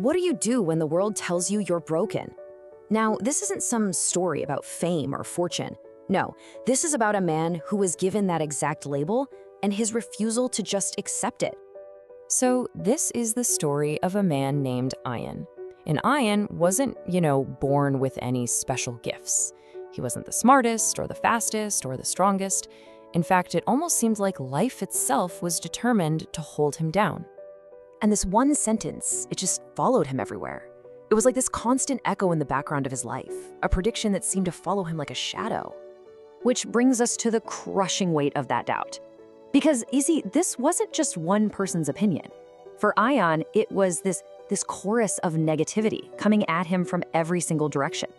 What do you do when the world tells you you're broken? Now, this isn't some story about fame or fortune. No, this is about a man who was given that exact label and his refusal to just accept it. So this is the story of a man named Ian. And Ian wasn't, born with any special gifts. He wasn't the smartest or the fastest or the strongest. In fact, it almost seemed like life itself was determined to hold him down. And this one sentence, it just followed him everywhere. It was like this constant echo in the background of his life, a prediction that seemed to follow him like a shadow. Which brings us to the crushing weight of that doubt. Because, you see, this wasn't just one person's opinion. For Ian, it was this chorus of negativity coming at him from every single direction.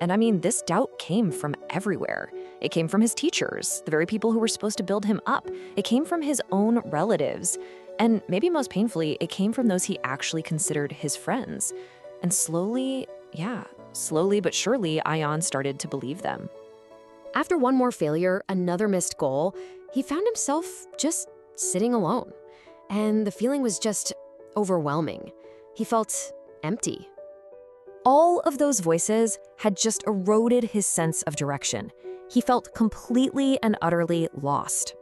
And I mean, this doubt came from everywhere. It came from his teachers, the very people who were supposed to build him up. It came from his own relatives. And maybe most painfully, it came from those he actually considered his friends. And slowly but surely, Ian started to believe them. After one more failure, another missed goal, he found himself just sitting alone. And the feeling was just overwhelming. He felt empty. All of those voices had just eroded his sense of direction. He felt completely and utterly lost.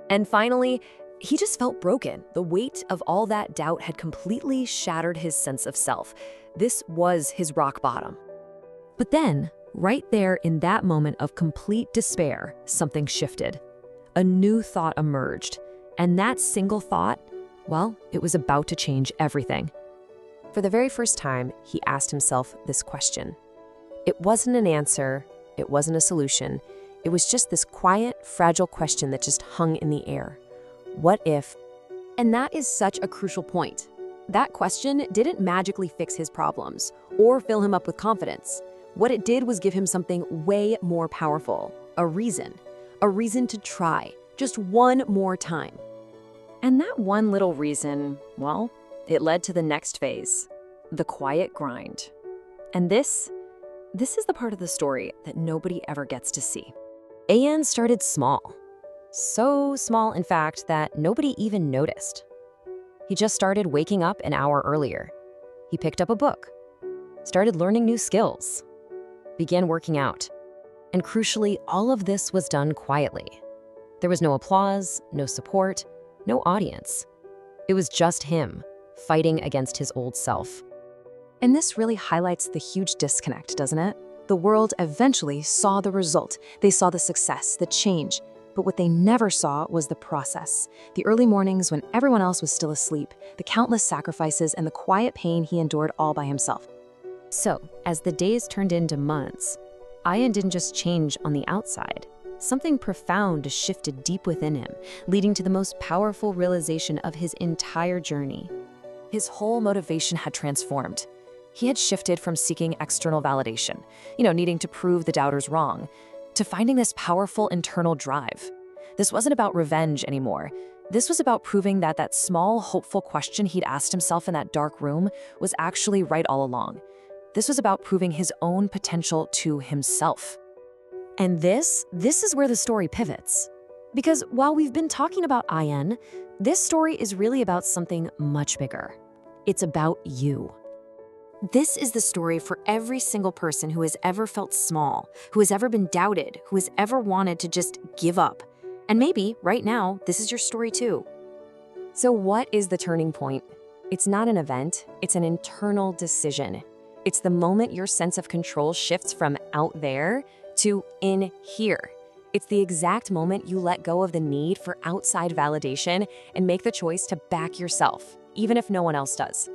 And finally, he just felt broken. The weight of all that doubt had completely shattered his sense of self. This was his rock bottom. But then, right there in that moment of complete despair, something shifted. A new thought emerged. And that single thought, well, it was about to change everything. For the very first time, he asked himself this question. It wasn't an answer. It wasn't a solution. It was just this quiet, fragile question that just hung in the air. What if? And that is such a crucial point. That question didn't magically fix his problems or fill him up with confidence. What it did was give him something way more powerful, a reason to try, just one more time. And that one little reason, well, it led to the next phase, the quiet grind. And this is the part of the story that nobody ever gets to see. Ian started small. So small, in fact, that nobody even noticed. He just started waking up an hour earlier. He picked up a book, started learning new skills, began working out. And crucially, all of this was done quietly. There was no applause, no support, no audience. It was just him, fighting against his old self. And this really highlights the huge disconnect, doesn't it? The world eventually saw the result. They saw the success, the change. But what they never saw was the process. The early mornings when everyone else was still asleep, the countless sacrifices, and the quiet pain he endured all by himself. So, as the days turned into months, Ian didn't just change on the outside. Something profound shifted deep within him, leading to the most powerful realization of his entire journey. His whole motivation had transformed. He had shifted from seeking external validation, needing to prove the doubters wrong, to finding this powerful internal drive. This wasn't about revenge anymore. This was about proving that that small, hopeful question he'd asked himself in that dark room was actually right all along. This was about proving his own potential to himself. And this is where the story pivots. Because while we've been talking about Ian, this story is really about something much bigger. It's about you. This is the story for every single person who has ever felt small, who has ever been doubted, who has ever wanted to just give up. And maybe, right now, this is your story too. So what is the turning point? It's not an event, it's an internal decision. It's the moment your sense of control shifts from out there to in here. It's the exact moment you let go of the need for outside validation and make the choice to back yourself, even if no one else does.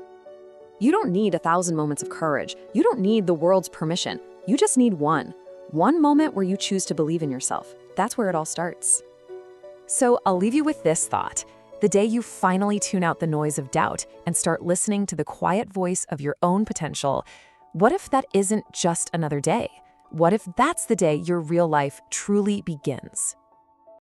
You don't need 1,000 moments of courage. You don't need the world's permission. You just need one moment where you choose to believe in yourself. That's where it all starts. So I'll leave you with this thought. The day you finally tune out the noise of doubt and start listening to the quiet voice of your own potential, what if that isn't just another day? What if that's the day your real life truly begins?